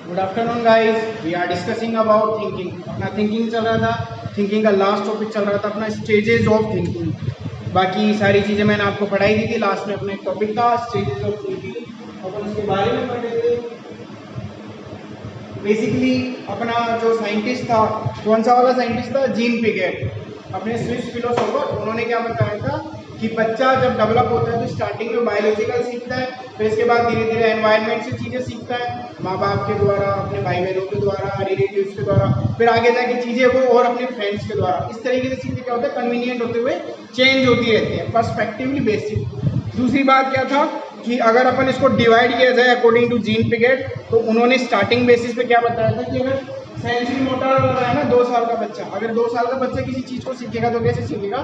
Good afternoon guys, we are discussing about thinking. अपना thinking चल रहा था, थिंकिंग का लास्ट टॉपिक चल रहा था अपना स्टेजेस ऑफ थिंकिंग। बाकी सारी चीज़ें मैंने आपको पढ़ाई दी थी, लास्ट में अपना एक टॉपिक था स्टेजेस ऑफ थिंकिंग, अपन उसके बारे में पढ़ रहे थे। बेसिकली अपना जो साइंटिस्ट था, कौन सा वाला साइंटिस्ट था, जीन पिगेट, अपने स्विस फिलोसोफर, उन्होंने क्या बताया था कि बच्चा जब डेवलप होता है तो स्टार्टिंग में बायोलॉजिकल सीखता है, फिर इसके बाद धीरे धीरे एनवायरनमेंट से चीज़ें सीखता है, माँ बाप के द्वारा, अपने भाई बहनों के द्वारा, रिलेटिव्स के द्वारा, फिर आगे जाके चीज़ें वो और अपने फ्रेंड्स के द्वारा, इस तरीके से चीज़ें क्या होता है कन्वीनियंट होते हुए चेंज होती रहती है, पर्सपेक्टिवली बेसिक। दूसरी बात क्या था कि अगर अपन इसको डिवाइड किया जाए अकॉर्डिंग टू जीन पिगेट, तो उन्होंने स्टार्टिंग बेसिस पे क्या बताया था कि अगर सेंसरी मोटर वाला है ना 2 साल का बच्चा, अगर 2 साल का बच्चा किसी चीज़ को सीखेगा तो कैसे सीखेगा,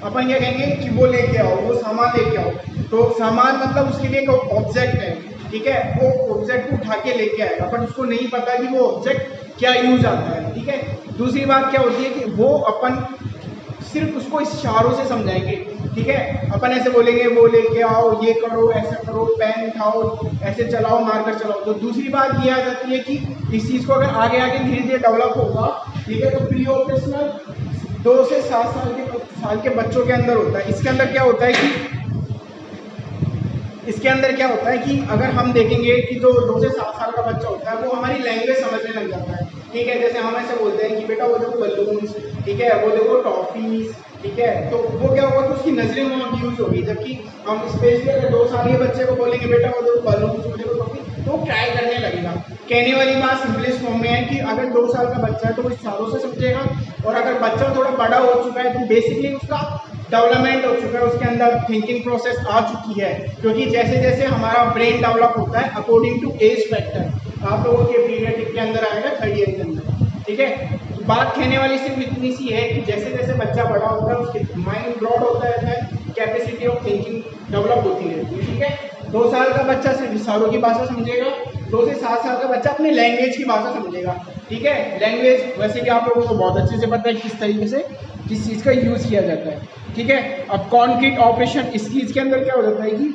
अपन क्या कहेंगे कि वो लेके आओ, वो सामान लेके आओ। तो सामान मतलब उसके लिए एक ऑब्जेक्ट है, ठीक है, वो ऑब्जेक्ट उठा के लेके आएगा, पर उसको नहीं पता कि वो ऑब्जेक्ट क्या यूज आता है, ठीक है। दूसरी बात क्या होती है कि वो अपन सिर्फ उसको इशारों से समझाएंगे, ठीक है, अपन ऐसे बोलेंगे वो लेके आओ, ये करो, ऐसा करो, पेन उठाओ, ऐसे चलाओ, मार्कर चलाओ। तो दूसरी बात ये आ जाती है कि इस चीज़ को अगर आगे आगे धीरे धीरे डेवलप होगा, ठीक है, तो प्री ऑपरेशनल 2 से 7 साल के बच्चों के अंदर होता है। इसके अंदर क्या होता है कि अगर हम देखेंगे कि जो 2 से 7 साल का बच्चा होता है वो हमारी लैंग्वेज समझने लग जाता है, ठीक है। जैसे हम ऐसे बोलते हैं कि बेटा वो देखो बलून्स, ठीक है, वो देखो टॉफीज, ठीक है, तो वो क्या होगा कि उसकी नजरें वहाँ यूज होगी। जबकि हम स्पेशली अगर 2 साल के बच्चे को बोलेंगे बेटा वो देखो बलून्स, वो देखो टॉफी, तो वो ट्राई करने लगेगा। कहने वाली बात सिंपलेस्ट फॉर्म में है कि अगर 2 साल का बच्चा है तो वो इशारों से समझेगा, और अगर बच्चा थोड़ा बड़ा हो चुका है तो बेसिकली उसका डेवलपमेंट हो चुका है, उसके अंदर थिंकिंग प्रोसेस आ चुकी है। क्योंकि जैसे जैसे हमारा ब्रेन डेवलप होता है अकॉर्डिंग टू एज फैक्टर, आप लोगों के पीरियडिक के अंदर आएगा 3rd ईयर के अंदर, ठीक है। बात कहने वाली सिर्फ इतनी सी है कि जैसे जैसे बच्चा बड़ा होता है उसके माइंड ब्रॉड होता रहता है, कैपेसिटी ऑफ थिंकिंग डेवलप होती रहती है, ठीक है। 2 साल का बच्चा सिर्फ इशारों की भाषा समझेगा, 2 से 7 साल का बच्चा अपने लैंग्वेज की भाषा समझेगा, ठीक है। लैंग्वेज वैसे कि आप लोगों को बहुत अच्छे से पता है किस तरीके से किस चीज़ का यूज़ किया जाता है, ठीक है। अब कॉन्क्रीट ऑपरेशन, इस चीज़ के अंदर क्या हो जाता है कि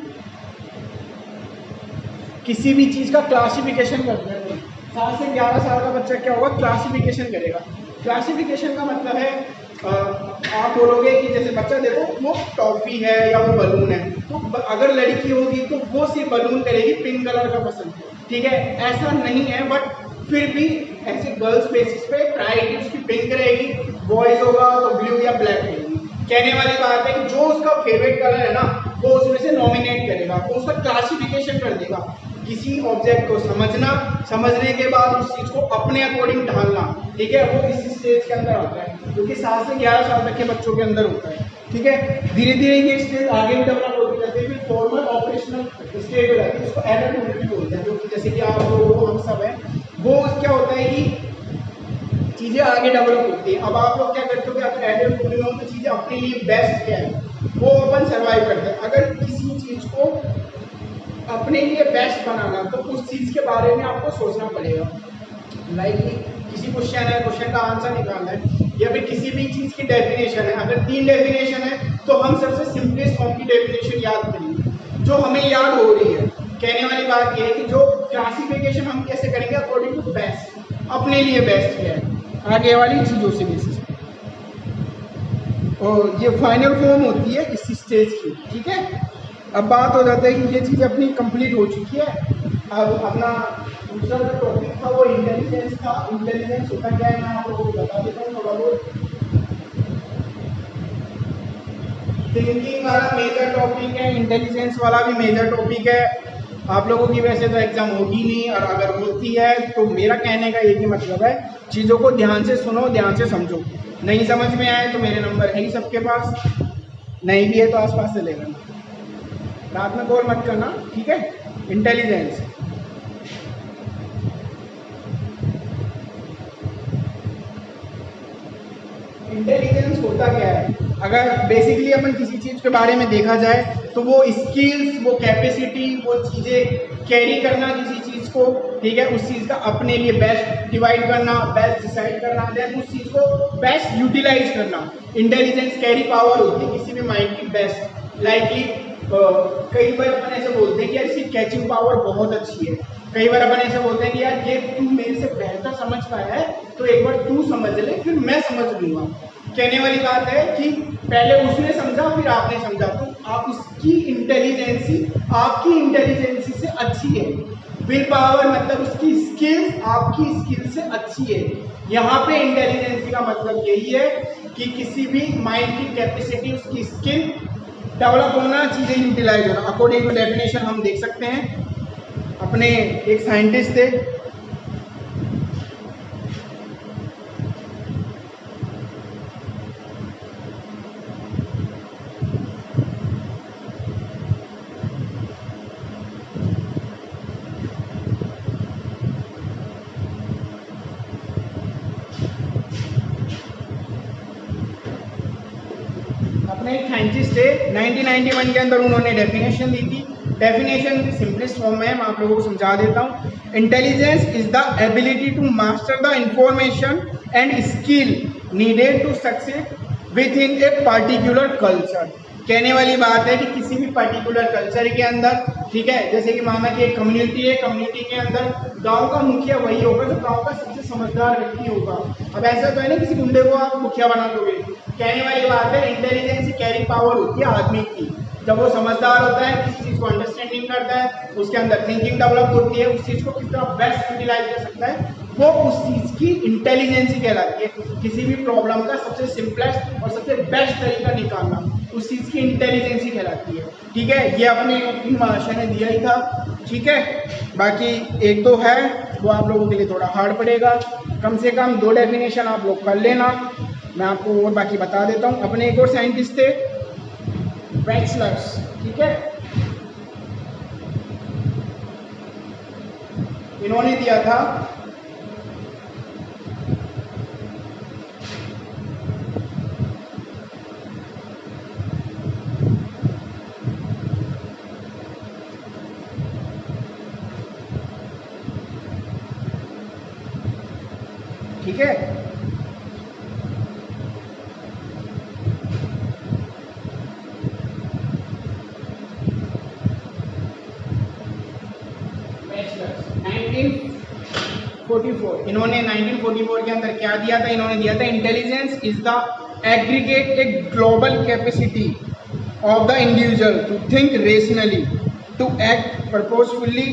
किसी भी चीज़ का क्लासिफिकेशन करते हैं। 7 से 11 साल का बच्चा क्या होगा, क्लासिफिकेशन करेगा। क्लासिफिकेशन का मतलब है आप बोलोगे कि जैसे बच्चा देखो वो टॉफी है या वो बलून है, तो अगर लड़की होगी तो वो सिर्फ बलून करेगी, पिंक कलर का पसंद, ठीक है। ऐसा नहीं है, बट फिर भी ऐसे गर्ल्स बेसिस पे प्रायोरिटी उसकी पिंक रहेगी, बॉयज होगा तो ब्लू या ब्लैक रहेगी। कहने वाली बात है कि जो उसका फेवरेट कलर है ना वो उसमें से नॉमिनेट करेगा, वो उसका क्लासिफिकेशन कर देगा। किसी ऑब्जेक्ट को समझना, समझने के बाद उस चीज़ को अपने अकॉर्डिंग ढालना, ठीक है, वो इस स्टेज के अंदर आता है, जो कि 7 से 11 साल तक के बच्चों के अंदर होता है, ठीक है। धीरे धीरे ये स्टेज आगे भी डेवलप होती जाती है, फिर फॉर्मल ऑपरेशनल स्टेज हो जाती है, उसको एनाटॉमी बोलते हैं, जो कि जैसे कि आप लोग हम सब हैं, वो क्या होता है कि चीज़ें आगे डेवलप होती है। अब आप लोग क्या करते हो कि अगर एडल्ट में हो तो चीज़ें अपने लिए बेस्ट क्या है वो अपन सर्वाइव करते हैं। अगर किसी चीज़ को अपने लिए बेस्ट बनाना तो उस चीज़ के बारे में आपको सोचना पड़ेगा। लाइक किसी क्वेश्चन है, क्वेश्चन का आंसर निकालना है, या फिर किसी भी चीज़ की डेफिनेशन है, अगर 3 डेफिनेशन है तो हम सबसे सिंपलेस्ट फॉर्म की डेफिनेशन याद करेंगे जो हमें याद हो रही है। कहने वाली बात यह है कि जो क्लासिफिकेशन हम कैसे करेंगे अकॉर्डिंग टू बेस्ट, अपने लिए बेस्ट क्या है आगे वाली चीज़ों से बेसिस। और ये फाइनल फॉर्म होती है इस स्टेज की, ठीक है। अब बात हो जाता है कि ये चीज़ अपनी कंप्लीट हो चुकी है। अब अपना दूसरा जो टॉपिक था वो इंटेलिजेंस था। इंटेलिजेंस होता क्या है मैं आप लोगों को बता देता हूँ थोड़ा बहुत। थिंकिंग वाला मेजर टॉपिक है, इंटेलिजेंस वाला भी मेजर टॉपिक है। आप लोगों की वैसे तो एग्जाम होगी नहीं, और अगर होती है तो मेरा कहने का एक ही मतलब है, चीज़ों को ध्यान से सुनो, ध्यान से समझो। नहीं समझ में आए तो मेरे नंबर है ही सबके पास, नहीं भी है तो आसपास से ले लेना, रात में कॉल मत करना, ठीक है। इंटेलिजेंस, इंटेलिजेंस होता क्या है, अगर बेसिकली अपन किसी चीज़ के बारे में देखा जाए तो वो स्किल्स, वो कैपेसिटी, वो चीज़ें कैरी करना किसी चीज़ को, ठीक है, उस चीज़ का अपने लिए बेस्ट डिवाइड करना, बेस्ट डिसाइड करना, देन उस चीज़ को बेस्ट यूटिलाइज करना। इंटेलिजेंस कैरी पावर होती है किसी भी माइंड की बेस्ट। लाइकली कई बार अपन ऐसे बोलते हैं कि यार इसकी कैचिंग पावर बहुत अच्छी है, कई बार अपन ऐसे बोलते हैं कि यार ये तू मेरे से बेहतर समझ पाया है तो एक बार तू समझ ले फिर मैं समझ लूंगा। कहने वाली बात है कि पहले उसने समझा फिर आपने समझा, तो आप उसकी इंटेलिजेंसी आपकी इंटेलिजेंसी से अच्छी है। विल पावर मतलब उसकी स्किल्स आपकी स्किल से अच्छी है। यहाँ पे इंटेलिजेंसी का मतलब यही है कि किसी भी माइंड की कैपेसिटी, उसकी स्किल डेवलप होना, चीज़ें यूटिलाइज होना। अकॉर्डिंग टू डेफिनेशन हम देख सकते हैं, अपने एक साइंटिस्ट थे, अपने एक साइंटिस्ट थे 1991 के अंदर, उन्होंने डेफिनेशन दी थी। डेफिनेशन सिंपलेस्ट फॉर्म में मैं आप लोगों को समझा देता हूँ। Intelligence is the ability to master the information and skill needed to succeed within a particular culture. कहने वाली बात है कि किसी भी पर्टिकुलर कल्चर के अंदर, ठीक है, जैसे कि माना कि एक कम्युनिटी है, कम्युनिटी के अंदर गांव का मुखिया वही होगा जो गांव का सबसे समझदार व्यक्ति होगा। अब ऐसा तो है ना किसी गुंडे को आप मुखिया बना दोगे। कहने वाली बात है इंटेलिजेंस कैरिंग पावर होती है आदमी की। जब वो समझदार होता है, किसी चीज़ को अंडरस्टैंडिंग करता है, उसके अंदर थिंकिंग डेवलप होती है, उस चीज़ को किस तरह बेस्ट यूटिलाइज कर सकता है, वो उस चीज़ की इंटेलिजेंसी कहलाती है। किसी भी प्रॉब्लम का सबसे सिंपलेस्ट और सबसे बेस्ट तरीका निकालना, उस चीज़ की इंटेलिजेंसी कहलाती है। ठीक है, ये अपने महाशय ने दिया ही था। ठीक है, बाकी एक दो है वो आप लोगों के लिए थोड़ा हार्ड पड़ेगा, कम से कम 2 डेफिनेशन आप लोग कर लेना, मैं आपको और बाकी बता देता हूँ। अपने एक और साइंटिस्ट थे बैचलर्स, ठीक है, इन्होंने दिया था ठीक है, बैचलर्स 1944, इन्होंने 1944 के अंदर क्या दिया था, इन्होंने दिया था intelligence is the aggregate a global capacity of the individual to think rationally, to act purposefully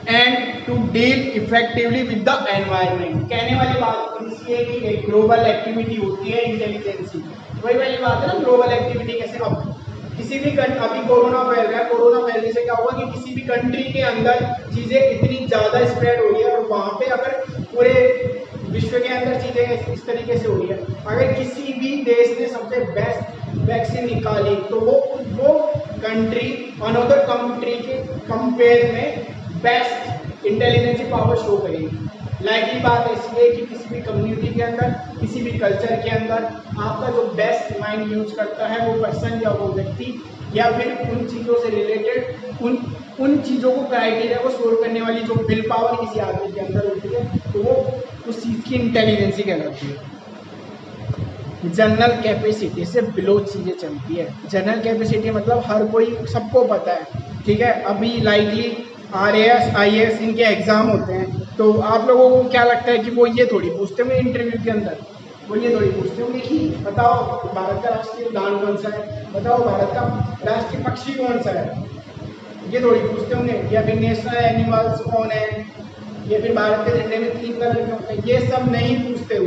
and to deal effectively with the environment. कहने वाली बात इसलिए कि एक ग्लोबल एक्टिविटी होती है इंटेलिजेंसी, वही वाली बात है ना, ग्लोबल एक्टिविटी कैसे। अब किसी भी अभी कोरोना फैल रहा है, कोरोना फैलने से क्या हुआ कि किसी भी कंट्री के अंदर चीज़ें इतनी ज़्यादा स्प्रेड हो रही है, और वहाँ पे अगर पूरे विश्व के अंदर चीज़ें इस तरीके से हो रही है, अगर किसी भी देश ने सबसे बेस्ट वैक्सीन निकाली तो वो कंट्री अनदर कंट्री के कंपेयर में बेस्ट इंटेलिजेंसी पावर शो करेगी। लाइकली बात ऐसी है कि किसी भी कम्युनिटी के अंदर, किसी भी कल्चर के अंदर आपका जो बेस्ट माइंड यूज करता है वो पर्सन या वो व्यक्ति, या फिर उन चीज़ों से रिलेटेड उन चीज़ों को क्राइटेरिया को स्कोर करने वाली जो विल पावर किसी आदमी के अंदर होती है, तो वो उस चीज़ की इंटेलिजेंसी कहलाती है। जनरल कैपेसिटी से बिलो चीज़ें चलती है। जनरल कैपेसिटी मतलब हर कोई, सबको पता है, ठीक है। अभी लाइकली RAS IAS इनके एग्ज़ाम होते हैं, तो आप लोगों को क्या लगता है कि वो ये थोड़ी पूछते होंगे इंटरव्यू के अंदर, वो ये थोड़ी पूछते होंगे कि बताओ भारत का राष्ट्रीय उद्यान कौन सा है, बताओ भारत का राष्ट्रीय पक्षी कौन सा है, ये थोड़ी पूछते होंगे। या फिर नेशनल एनिमल्स कौन है, या फिर भारत के झंडे में 3 कलर क्यों होते हैं, ये सब नहीं पूछते।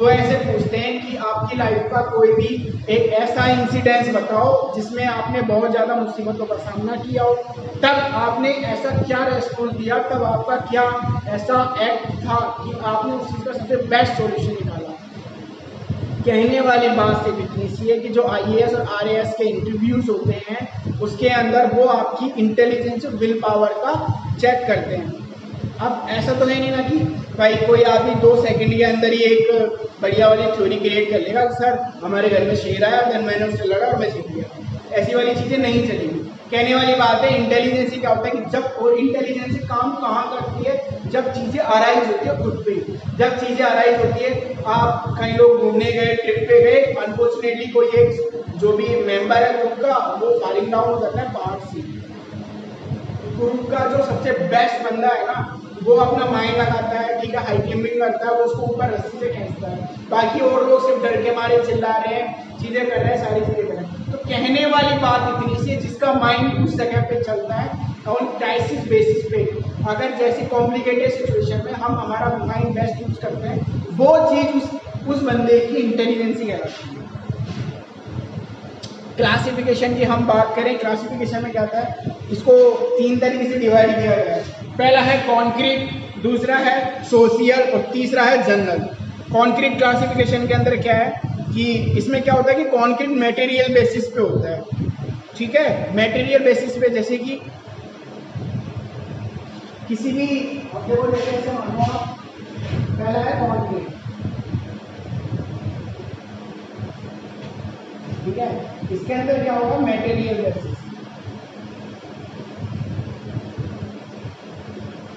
वो ऐसे पूछते हैं कि आपकी लाइफ का कोई भी एक ऐसा इंसिडेंस बताओ जिसमें आपने बहुत ज़्यादा मुसीबतों का सामना किया हो, तब आपने ऐसा क्या रेस्पॉन्स दिया, तब आपका क्या ऐसा एक्ट था कि आपने उस चीज़ का सबसे बेस्ट सॉल्यूशन निकाला। कहने वाली बात सिर्फ इतनी सी है कि जो IAS और RAS के इंटरव्यूज होते हैं उसके अंदर वो आपकी इंटेलिजेंस और विल पावर का चेक करते हैं। अब ऐसा तो है नहीं ना कि भाई कोई आदमी 2 सेकंड के अंदर ही एक बढ़िया वाली थ्योरी क्रिएट कर लेगा, सर हमारे घर में शेर आया, देन मैंने उससे लड़ा और मैं जीत गया। ऐसी वाली चीज़ें नहीं चलेंगी। कहने वाली बात है इंटेलिजेंसी क्या होता है कि जब, और इंटेलिजेंसी काम कहाँ करती है, जब चीज़ें अराइज होती है खुद पे। जब चीज़ें अराइज होती है, आप कई लोग घूमने गए, ट्रिप पे गए, अनफॉर्चुनेटली कोई एक जो भी मेंबर है ग्रुप का वो फालिंग डाउन हो जाता है पार्ट सी। ग्रुप का जो सबसे बेस्ट बंदा है ना वो अपना माइंड लगाता है, ठीक है, हाई क्लाइंबिंग करता है, वो उसको ऊपर रस्सी से खींचता है, बाकी और लोग सिर्फ डर के मारे चिल्ला रहे हैं, चीजें कर रहे हैं, सारी चीजें कर रहे हैं। तो कहने वाली बात इतनी सी है, जिसका माइंड उस जगह पे चलता है ऑन क्राइसिस बेसिस पे, अगर जैसी कॉम्प्लिकेटेड सिचुएशन में हम हमारा माइंड बेस्ट यूज करते हैं, वो चीज उस बंदे की इंटेलिजेंसी कहलाती है। क्लासिफिकेशन की हम बात करें, क्लासिफिकेशन में क्या होता है, इसको 3 तरीके से डिवाइड किया गया है। पहला है कॉन्क्रीट, दूसरा है सोशियल और तीसरा है जनरल। कॉन्क्रीट क्लासिफिकेशन के अंदर क्या है कि इसमें क्या होता है कि कॉन्क्रीट मटेरियल बेसिस पे होता है, ठीक है, मटेरियल बेसिस पे, जैसे कि किसी भी अपने को जैसे मानो आप, पहला है कॉन्क्रीट, ठीक है, इसके अंदर क्या होगा मटेरियल बेसिस।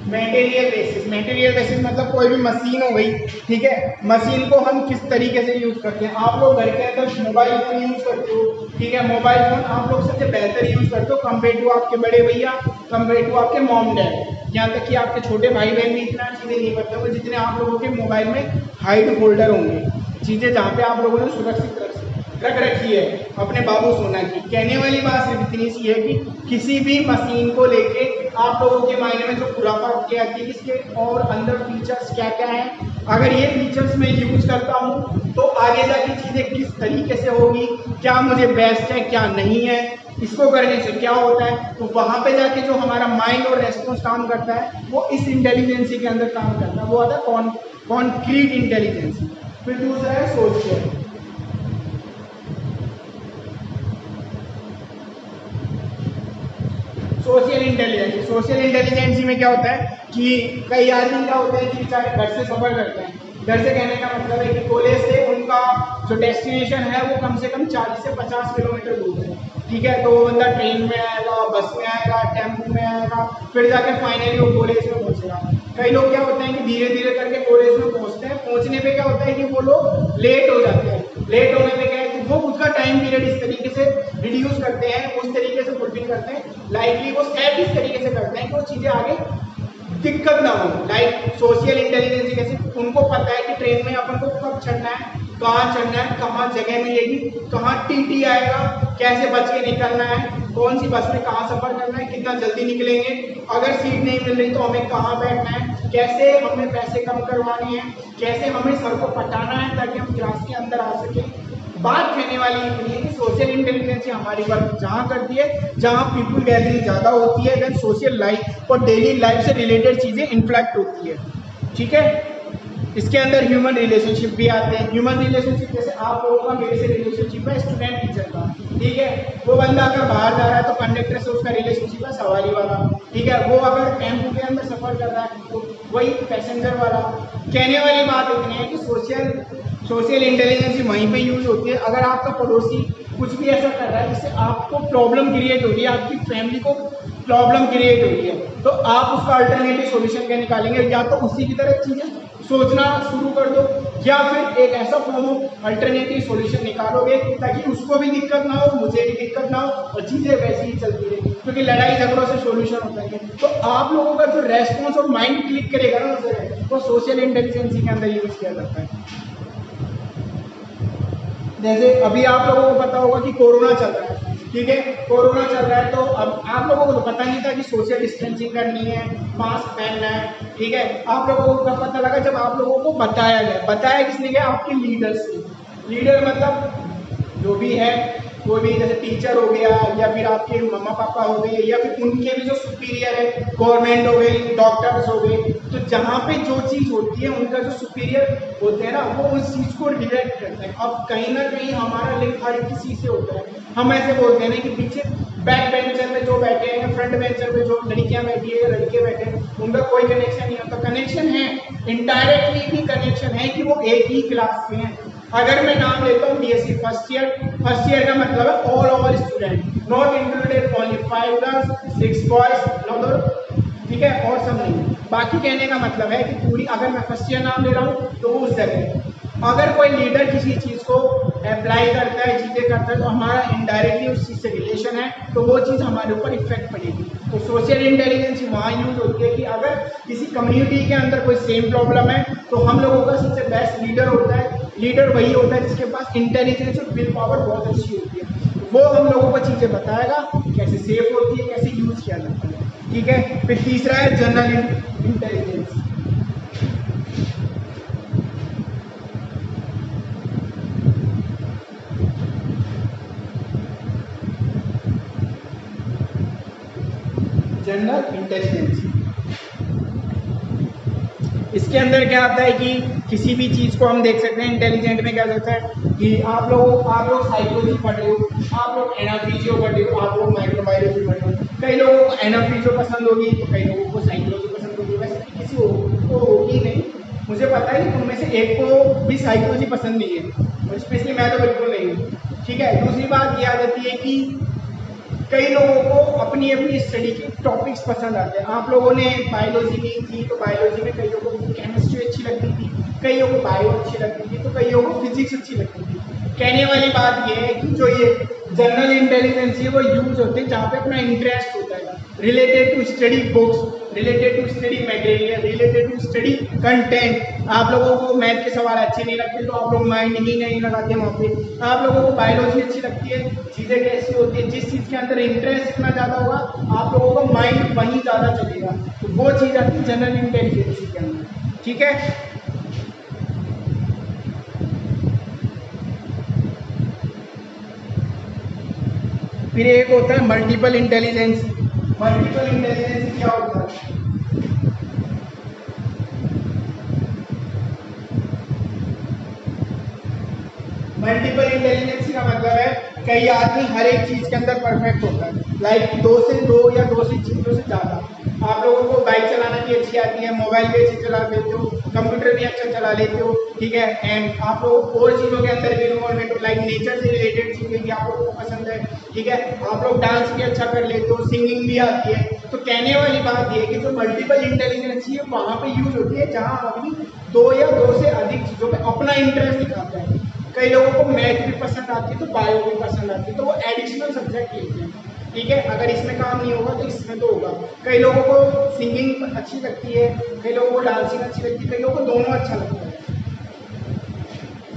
मटेरियल बेसिस मतलब कोई भी मशीन हो गई, ठीक है, मशीन को हम किस तरीके से यूज करते हैं। आप लोग घर के अंदर मोबाइल फोन यूज करते हो, ठीक है, मोबाइल फोन आप लोग सबसे बेहतर यूज करते हो कंपेयर टू आपके बड़े भैया, कंपेयर टू आपके मॉम डैड, यहाँ तक कि आपके छोटे भाई बहन भी इतना चीजें नहीं करते होंगे जितने आप लोगों के मोबाइल में हाइड फोल्डर होंगे, चीजें जहाँ पे आप लोगों ने सुरक्षित रख रखी है अपने बाबू सोना की। कहने वाली बात सिर्फ इतनी सी है कि किसी भी मशीन को लेके आप लोगों के माइंड में जो खुराफात क्या आती है, इसके और अंदर फीचर्स क्या क्या है, अगर ये फीचर्स मैं यूज करता हूँ तो आगे जाके चीजें किस तरीके से होगी, क्या मुझे बेस्ट है क्या नहीं है, इसको करने से क्या होता है, तो वहां पे जाके जो हमारा माइंड और रेस्पॉन्स काम करता है वो इस इंटेलिजेंसी के अंदर काम करता है, वो आता है कॉन्क्रीट इंटेलिजेंसी। फिर दूसरा है सोशियल। सोशल इंटेलिजेंसी में क्या होता है कि कई आदमी क्या होते हैं कि बेचारे घर से सफर करते हैं, घर से कहने का मतलब है कि कॉलेज से उनका जो डेस्टिनेशन है वो कम से कम 40 से 50 किलोमीटर दूर है, ठीक है, तो वो बंदा ट्रेन में आएगा, बस में आएगा, टेम्पो में आएगा, फिर जाके फाइनली वो कॉलेज में पहुंचेगा। कई लोग क्या होते हैं कि धीरे धीरे करके कॉलेज में पहुंचते हैं, पहुंचने पे क्या होता है कि वो लोग लेट हो जाते हैं, लेट होने पे क्या है कि वो उसका टाइम पीरियड इस तरीके से रिड्यूस करते हैं, उस तरीके से फुलफिल करते हैं, लाइकली वो सेट इस तरीके से करते हैं कि वो चीज़ें आगे दिक्कत ना हो। लाइक सोशल इंटेलिजेंस कैसे, उनको पता है कि ट्रेन में अपन को कब चढ़ना है, कहाँ चढ़ना है, कहाँ जगह मिलेगी, कहाँ टीटी आएगा, कैसे बच के निकलना है, कौन सी बस में कहाँ सफर करना है, कितना जल्दी निकलेंगे, अगर सीट नहीं मिल रही तो हमें कहाँ बैठना है, कैसे हमें पैसे कम करवाने हैं, कैसे हमें सर को पटाना है ताकि हम क्लास के अंदर आ सकें। बात कहने वाली इतनी है कि सोशल इंटेलिजेंस हमारी वर्क जहाँ करती है जहाँ पीपल गैदरिंग ज़्यादा होती है, देन सोशल लाइफ और डेली लाइफ से रिलेटेड चीज़ें इन्फ्लेक्ट होती है, ठीक है। इसके अंदर ह्यूमन रिलेशनशिप भी आते हैं। ह्यूमन रिलेशनशिप जैसे आप लोगों का मेरे से रिलेशनशिप है स्टूडेंट टीचर का, ठीक है, वो बंदा अगर बाहर जा रहा है तो कंडक्टर से उसका रिलेशनशिप है सवारी वाला, ठीक है, वो अगर टेम्पो के अंदर सफर कर रहा है तो वही पैसेंजर वाला। कहने वाली बात इतनी है कि सोशल इंटेलिजेंस वहीं पे यूज होती है। अगर आपका पड़ोसी कुछ भी ऐसा कर रहा है जिससे आपको प्रॉब्लम क्रिएट हो रही है, आपकी फैमिली को प्रॉब्लम क्रिएट हो रही है, तो आप उसका अल्टरनेटिव सॉल्यूशन क्या निकालेंगे, या तो उसी की तरह चीजें सोचना शुरू कर दो या फिर एक ऐसा फॉर्म ऑफ अल्टरनेटिव सॉल्यूशन निकालोगे ताकि उसको भी दिक्कत ना हो, मुझे भी दिक्कत ना हो और चीजें वैसी ही चलती रहे, क्योंकि लड़ाई झगड़ों से सॉल्यूशन होता है। तो आप लोगों का जो रेस्पॉन्स और माइंड क्लिक करेगा ना वो सोशल इंटेलिजेंस के अंदर यूज किया जाता है। जैसे अभी आप लोगों को पता होगा कि कोरोना चल रहा है, ठीक है, कोरोना चल रहा है, तो अब आप लोगों को तो पता नहीं था कि सोशल डिस्टेंसिंग करनी है, मास्क पहनना है, ठीक है, आप लोगों को कब पता लगा, जब आप लोगों को बताया गया। बताया किसने गया, आपके लीडर्स ने। लीडर मतलब जो भी है, कोई भी जैसे टीचर हो गया या फिर आपके मम्मा पापा हो गए या फिर उनके भी जो सुपीरियर है, गवर्नमेंट हो गई, डॉक्टर्स हो गए, तो जहाँ पे जो चीज़ होती है उनका जो सुपीरियर होते हैं ना वो उस चीज़ को डिरेक्ट करते हैं। अब कहीं ना कहीं हमारा लिंक हर किसी से होता है। हम ऐसे बोलते हैं ना कि पीछे बैक बेंचर में जो बैठे हैं, फ्रंट बेंचर में जो लड़कियां बैठी है, लड़के बैठे हैं, उनका कोई कनेक्शन नहीं होता। कनेक्शन है, इनडायरेक्टली भी कनेक्शन है कि वो एक ही क्लास के हैं। अगर मैं नाम लेता हूँ बीएससी फर्स्ट ईयर का मतलब है all over student, not included only 5 girls 6 boys, ठीक है, और सब नहीं। बाकी कहने का मतलब है कि पूरी, अगर मैं फर्स्ट ईयर नाम ले रहा हूँ तो उस जगह अगर कोई लीडर किसी चीज़ को अप्लाई करता है, चीज़ें करता है, तो हमारा इनडायरेक्टली उस चीज़ से रिलेशन है, तो वो चीज़ हमारे ऊपर इफेक्ट पड़ेगी। तो सोशल इंटेलिजेंस वहाँ यूज होती है कि अगर किसी कम्युनिटी के अंदर कोई सेम प्रॉब्लम है, तो हम लोगों का सबसे बेस्ट लीडर होता है, लीडर वही होता है जिसके पास इंटेलिजेंस और विल पावर बहुत अच्छी होती है। वो हम लोगों को चीज़ें बताएगा कैसे सेफ होती है, कैसे यूज किया जाता है। ठीक है, फिर तीसरा है जनरल इंटेलिजेंस। जनरल इंटेलिजेंस, इसके अंदर क्या आता है कि किसी भी चीज़ को हम देख सकते हैं। इंटेलिजेंट में क्या होता है कि आप लोग साइकोलॉजी पढ़ रहे हो, आप लोग एनाफिजियो पढ़ रहे हो, आप लोग माइक्रोबायोलॉजी पढ़ रहे हो। कई लोगों को एनाफिजियो पसंद होगी तो कई लोगों को साइकोलॉजी पसंद होगी, वैसे किसी को होगी नहीं। मुझे पता है कि तुम में से एक को भी साइकोलॉजी पसंद नहीं है, और स्पेशली मैं तो बिल्कुल नहीं हूँ। ठीक है, दूसरी बात ये आ जाती है कि कई लोगों को अपनी अपनी स्टडी के टॉपिक्स पसंद आते हैं। आप लोगों ने बायोलॉजी ली थी, तो बायोलॉजी में कई लोगों को केमिस्ट्री अच्छी लगती थी, कई लोगों को बायो अच्छी लगती थी, तो कई लोगों को फिजिक्स अच्छी लगती थी। कहने वाली बात यह है कि जो ये जनरल इंटेलिजेंस है वो यूज होते हैं जहाँ पे अपना इंटरेस्ट होता है, related to study books, related to study material, related to study content. आप लोगों को मैथ के सवाल अच्छे नहीं लगते तो आप लोग माइंड ही नहीं लगाते वहाँ पे। आप लोगों को बायोलॉजी अच्छी लगती है, चीज़ें कैसी होती है, जिस चीज़ के अंदर इंटरेस्ट इतना ज़्यादा होगा आप लोगों का माइंड वहीं ज़्यादा चलेगा, तो वो चीज़ आती है जनरल इंटेलिजेंस के अंदर। ठीक है, फिर एक होता है मल्टीपल इंटेलिजेंस। मल्टीपल इंटेलिजेंस क्या होता है? मल्टीपल इंटेलिजेंस का मतलब है कई आदमी हर एक चीज के अंदर परफेक्ट होता है, लाइक 2 से 2 या 2 से चीजों से ज्यादा। आप लोगों को बाइक चलाना भी अच्छी आती है, मोबाइल भी अच्छी चला लेते हो, कंप्यूटर भी अच्छा चला लेते हो। ठीक है, एंड आप लोगों को और चीज़ों के अंदर भी इन्वॉल्वमेंट हो, लाइक नेचर से रिलेटेड चीज़ें भी आप लोगों को पसंद है। ठीक है, आप लोग डांस भी अच्छा कर लेते हो, सिंगिंग भी आती है। तो कहने वाली बात ये है कि जो मल्टीपल इंटेलिजेंस है वहाँ पे यूज होती है जहाँ आदमी 2 या 2 से अधिक चीज़ों में अपना इंटरेस्ट दिखाता है। कई लोगों को मैथ भी पसंद आती है तो बायो भी पसंद आती है, तो वो एडिशनल सब्जेक्ट लेते हैं। ठीक है, अगर इसमें काम नहीं होगा तो इसमें तो होगा। कई लोगों को सिंगिंग अच्छी लगती है, कई लोगों को डांसिंग अच्छी लगती है, कई लोगों को दोनों अच्छा लगता है।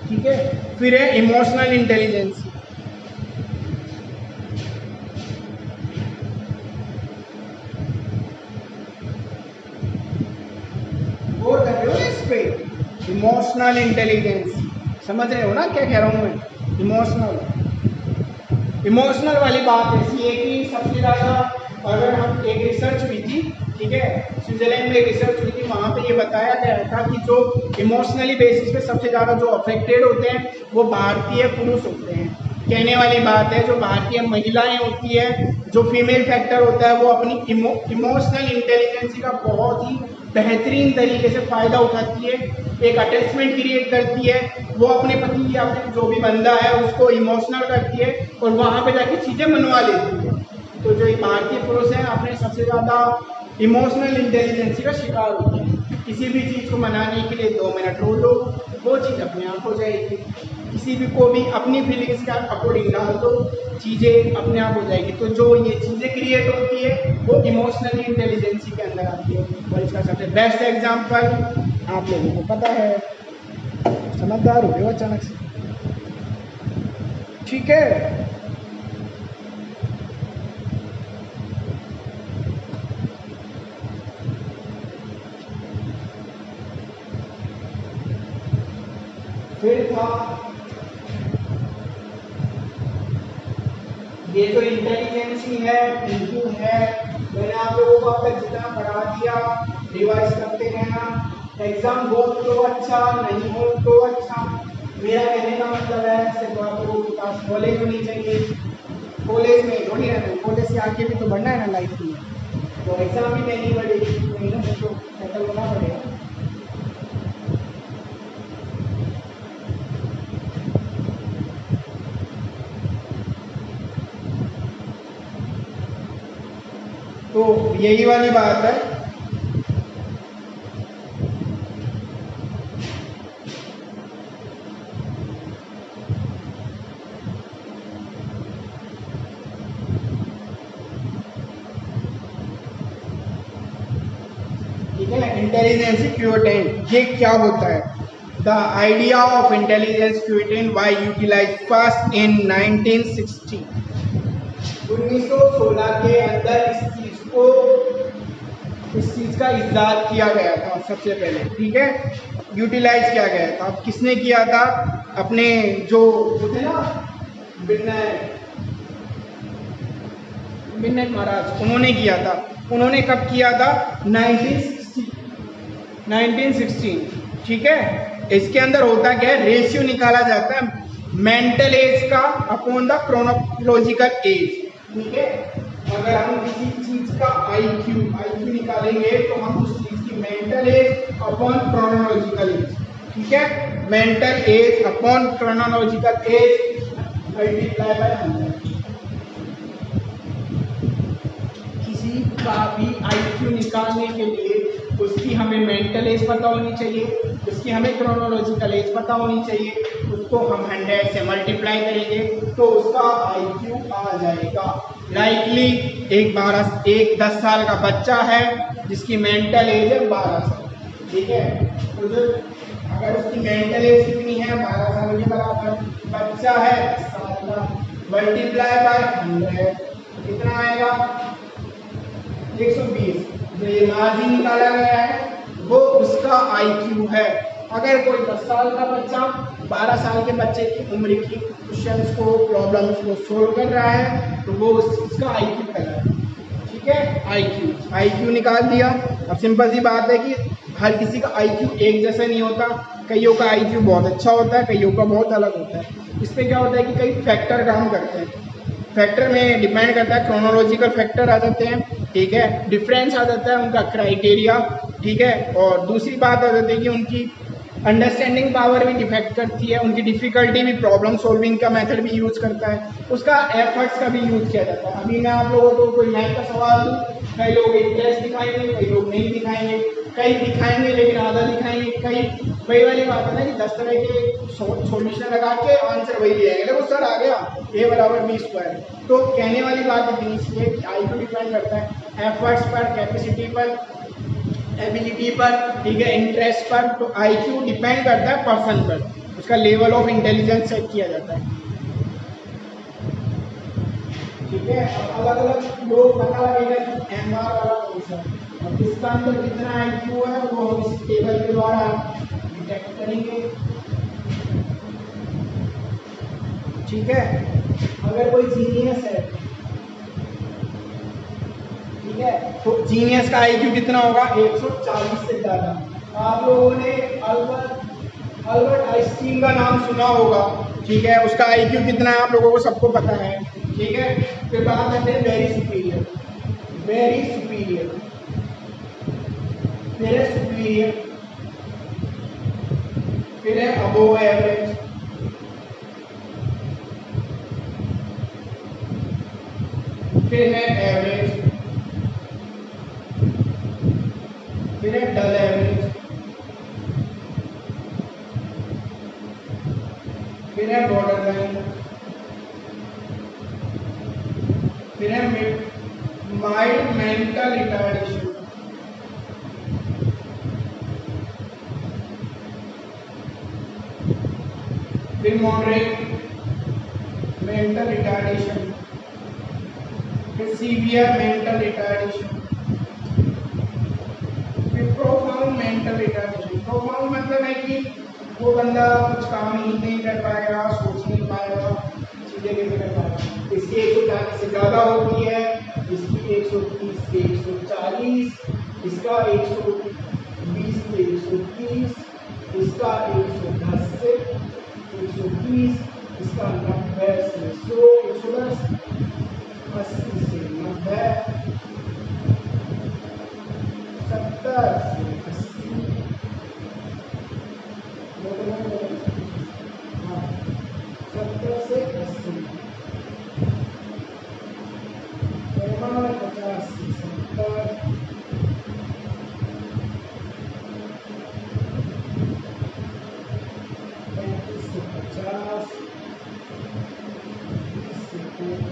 ठीक है, फिर है इमोशनल इंटेलिजेंस। गौर कर रहे हो इस पे? इमोशनल इंटेलिजेंस समझ रहे हो ना क्या कह रहा हूँ मैं? इमोशनल वाली बात ऐसी है कि सबसे ज़्यादा, अगर हम एक रिसर्च हुई थी, ठीक है, स्विट्जरलैंड में रिसर्च हुई थी, वहाँ पे ये बताया गया था कि जो इमोशनली बेसिस पे सबसे ज़्यादा जो अफेक्टेड होते हैं वो भारतीय पुरुष होते हैं। कहने वाली बात है जो भारतीय महिलाएं होती है, जो फीमेल फैक्टर होता है, वो अपनी इमोशनल इंटेलिजेंसी का बहुत ही बेहतरीन तरीके से फ़ायदा उठाती है, एक अटैचमेंट क्रिएट करती है। वो अपने पति या फिर जो भी बंदा है उसको इमोशनल करती है और वहाँ पे जाके चीज़ें मनवा लेती है। तो जो भारतीय पुरुष हैं अपने सबसे ज़्यादा इमोशनल इंटेलिजेंसी का शिकार होते हैं। किसी भी चीज़ को मनाने के लिए 2 मिनट रो लो, वो चीज़ अपने आप हो जाएगी। किसी भी को भी अपनी फीलिंग्स के अकॉर्डिंग डाल दो, चीज़ें अपने आप हो जाएगी। तो जो ये चीज़ें क्रिएट होती है वो इमोशनली इंटेलिजेंसी के अंदर आती है। और इसका सबसे बेस्ट एग्जाम्पल आप लोगों को पता है, समझदार हो गए हो अचानक से। ठीक है, फिर था ये जो इंटेलिजेंसी है, थिंकिंग है, मैंने आप लोगों को अब तक जितना पढ़ा दिया रिवाइज करते रहना। एग्जाम हो तो अच्छा, नहीं हो तो अच्छा। मेरा कहने का मतलब है सिर्फ आप लोगों के पास नॉलेज होनी चाहिए। कॉलेज में थोड़ी रहना है, कॉलेज से आके भी तो बढ़ना है ना लाइफ में, तो एग्जाम भी देनी पड़ेगी, मेहनत तो सेटल होना पड़ेगा। तो यही वाली बात है। ठीक है। इंटेलिजेंस क्विटेंट ये क्या होता है? The idea of intelligence quotient why utilise first in 1960। 1916 के अंदर इस चीज का इजाद किया गया था सबसे पहले, ठीक है, यूटिलाइज किया गया था। अब किसने किया था? अपने जो थे ना बिन्नट महाराज, उन्होंने किया था। उन्होंने कब किया था? 1916, ठीक है। इसके अंदर होता क्या है? रेशियो निकाला जाता है मेंटल एज का अपॉन द क्रोनोलॉजिकल एज, ठीक है। अगर हम किसी चीज का आईक्यू निकालेंगे तो हम उस चीज की mental as upon chronological age, ठीक है, mental as upon chronological S multiply by 100। किसी का भी आईक्यू निकालने के लिए उसकी हमें मेंटल एज पता होनी चाहिए, उसकी हमें क्रोनोलॉजिकल एज पता होनी चाहिए। उसको हम 100 से मल्टीप्लाई करेंगे तो उसका आईक्यू आ जाएगा। लाइकली एक 10 साल का बच्चा है जिसकी मेंटल एज है 12 साल, ठीक है। तो अगर उसकी मेंटल एज कितनी है? 12 साल के बराबर, बच्चा है 10 साल का, मल्टीप्लाई बाय 100 कितना आएगा? 120। जो ये मार्जिन निकाला गया है वो उसका आईक्यू है। अगर कोई 10 साल का बच्चा 12 साल के बच्चे की उम्र की क्वेश्चंस को, प्रॉब्लम्स को सोल्व कर रहा है तो वो उसका आईक्यू कहलाता है, ठीक है। आईक्यू निकाल दिया। अब सिंपल सी बात है कि हर किसी का आईक्यू एक जैसा नहीं होता। कईयों का आईक्यू बहुत अच्छा होता है, कईयों का बहुत अलग होता है। इस पर क्या होता है कि कई फैक्टर काम करते हैं। फैक्टर में डिपेंड करता है, क्रोनोलॉजिकल फैक्टर आ जाते हैं, ठीक है, डिफरेंस आ जाता है उनका क्राइटेरिया, ठीक है। और दूसरी बात आ जाती है कि उनकी अंडरस्टैंडिंग पावर भी डिफेक्ट करती है, उनकी डिफिकल्टी भी, प्रॉब्लम सॉल्विंग का मेथड भी यूज करता है, उसका एफर्ट्स का भी यूज किया जाता है। अभी मैं आप लोगों को कोई मैथ का सवाल दूँ, कई लोग इंटरेस्ट दिखाएंगे, कई लोग नहीं दिखाएंगे, कई दिखाएंगे लेकिन आधा दिखाएंगे, कई वही वाली बात है ना कि 10 तरह के सॉल्यूशन लगा के आंसर वही ले आएंगे। देखो सर आ गया a बराबर b स्क्वायर। तो कहने वाली बात इतनी सी है कि आई को डिपेंड करता है एफर्ट्स पर, कैपेसिटी पर, एबिलिटी पर, ठीक है, इंटरेस्ट पर। तो आईक्यू डिपेंड करता है पर्सन पर, उसका लेवल ऑफ इंटेलिजेंस सेट किया जाता है, ठीक है। अलग अलग लोग पता लगेगा कि एमआर वाला कौन सा है और किसका अंदर कितना आईक्यू है वो हम इस टेबल के द्वारा डिटेक्ट करेंगे, ठीक है। अगर कोई जीनियस है, ठीक है, तो जीनियस का आईक्यू कितना होगा? 140 से ज्यादा। आप लोगों ने अल्बर्ट आइंस्टीन का नाम सुना होगा, ठीक है, उसका आईक्यू कितना है आप लोगों को सबको पता है, ठीक है। फिर बात करते हैं वेरी सुपीरियर, फिर है सुपीरियर, फिर है अबोव एवरेज, फिर है एवरेज, फिर है डल एवरेज, फिर है बॉर्डर लाइन, फिर है माइल्ड मेंटल रिटार्डेशन, फिर मॉडरेट मेंटल रिटार्डेशन, फिर सीवियर मेंटल रिटार्डेशन, फिर प्रोफाउंड मेंटल रिटार्डेशन। प्रोफाउंड मतलब है कि वो बंदा कुछ काम ही नहीं कर पाएगा, सोच नहीं पाएगा, चीजें कैसे कर पाएगा। इसकी 140 से ज़्यादा होती है, इसकी 130 से 140, इसका 120 से 130, इसका 110 से 120, इसका 90 से 100, 110, 80 से 90, 70 से 80, 70 से 80, 50 से 70, 35 से 50, 20 से 30,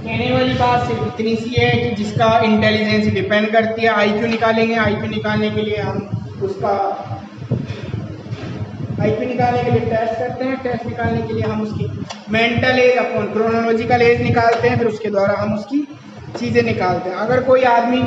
कहने वाली बात सिर्फ इतनी सी है कि जिसका इंटेलिजेंस डिपेंड करती है। आईक्यू निकालेंगे, आईक्यू निकालने के लिए हम उसका आईक्यू निकालने के लिए टेस्ट करते हैं, टेस्ट निकालने के लिए हम उसकी mental as upon chronological age निकालते हैं, फिर उसके द्वारा हम उसकी चीज़ें निकालते हैं। अगर कोई आदमी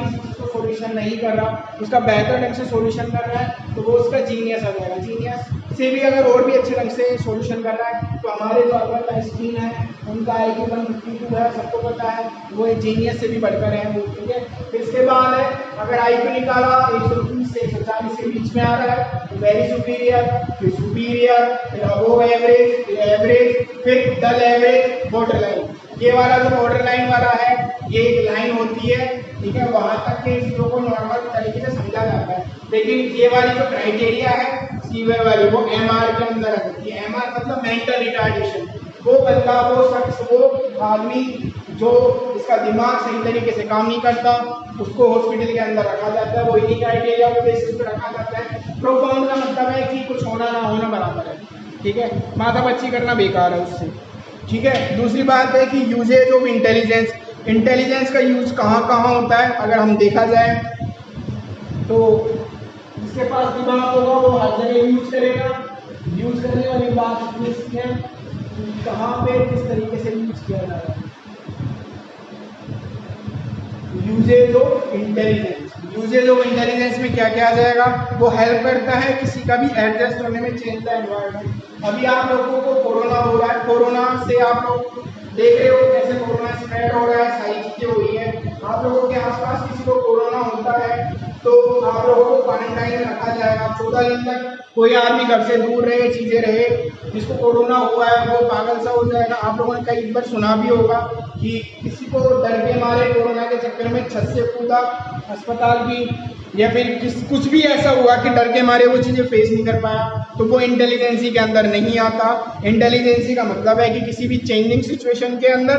सॉल्यूशन नहीं कर रहा, उसका बेहतर ढंग से सॉल्यूशन कर रहा है, तो वो उसका जीनियस आ जाएगा। जीनियस से भी अगर और भी अच्छे ढंग से सॉल्यूशन कर रहा है, तो हमारे जो अल्बर्ट आइंस्टीन है उनका IQ 152 है, सबको पता है, वो एक जीनियस से भी बढ़कर है वो, ठीक है। फिर इसके बाद है, अगर IQ निकाला 120 से 140 के बीच में आ रहा है तो वेरी सुपीरियर, फिर सुपीरियर, फिर अबोव एवरेज, फिर एवरेज, फिर डल एवरेज, बॉर्डर लाइन। ये वाला जो बॉर्डर लाइन वाला है, ये एक लाइन होती है, ठीक है, वहाँ तक के चीज़ों को नॉर्मल तरीके से समझा जाता है। लेकिन ये वाली जो क्राइटेरिया है सीवियर वाली, वो MR के अंदर आती है। MR मतलब मेंटल रिटार्डेशन। वो बंदा, वो शख्स, वो आदमी जो इसका दिमाग सही तरीके से काम नहीं करता, उसको हॉस्पिटल के अंदर रखा जाता है। वो इन्हीं क्राइटेरिया के बेसिस पर रखा जाता है। प्रोफाउंड का मतलब है कि कुछ होना ना होना बराबर है, ठीक है, माथापच्ची करना बेकार है उससे, ठीक है। दूसरी बात है कि यूजेज ऑफ इंटेलिजेंस। इंटेलिजेंस का यूज कहाँ कहाँ होता है अगर हम देखा जाए तो जिसके पास दिमाग होगा वो हर जगह यूज करेगा। यूज करने वाली बात है कहाँ पे किस तरीके से यूज किया जा रहा है। Uses of intelligence, uses of intelligence में क्या क्या आ जाएगा, वो हेल्प करता है किसी का भी एडजस्ट होने में, चेंज द एनवायरनमेंट। अभी आप लोगों को कोरोना हो रहा है, कोरोना से आप लोग देख रहे हो कैसे कोरोना स्प्रेड हो रहा है, सारी चीजें हुई है। आप लोगों के आसपास किसी को कोरोना होता है तो आप लोगों को क्वारंटाइन में रखा जाएगा 14 दिन तक। कोई आदमी घर से दूर रहे, चीजें रहे, जिसको कोरोना हुआ है वो पागल सा हो जाएगा। आप लोगों ने कई बार सुना भी होगा कि किसी को डर के मारे कोरोना के चक्कर में छत से कूदा अस्पताल की, या फिर कुछ भी ऐसा हुआ कि डर के मारे वो चीज़ें फेस नहीं कर पाया, तो वो इंटेलिजेंसी के अंदर नहीं आता। इंटेलिजेंसी का मतलब है कि किसी भी चेंजिंग सिचुएशन के अंदर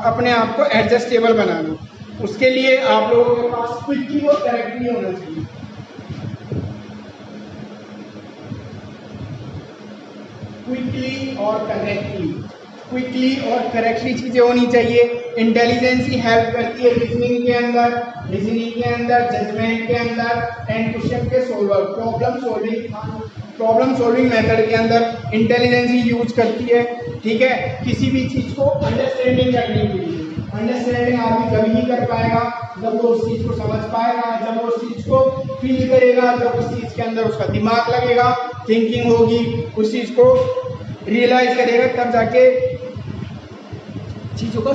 अपने आप को एडजस्टेबल बनाना। उसके लिए आप लोगों के पास क्विकली और करेक्टली होना चाहिए। क्विकली और करेक्टली, क्विकली और करेक्टली चीज़ें होनी चाहिए। इंटेलिजेंसी हेल्प करती है रीजनिंग के अंदर, जजमेंट के अंदर एंड क्वेश्चन के सोल्वर, प्रॉब्लम सॉल्विंग मेथड के अंदर इंटेलिजेंसी यूज करती है, ठीक है, किसी भी चीज़ को अंडरस्टैंडिंग करने के लिए। अंडरस्टैंडिंग आदमी जब ही कर पाएगा जब वो उस चीज़ को समझ पाएगा, जब वो उस चीज़ को फील करेगा, जब उस चीज़ के अंदर उसका दिमाग लगेगा, थिंकिंग होगी, उस चीज़ को रियलाइज करेगा, तब जाके चीज़ों का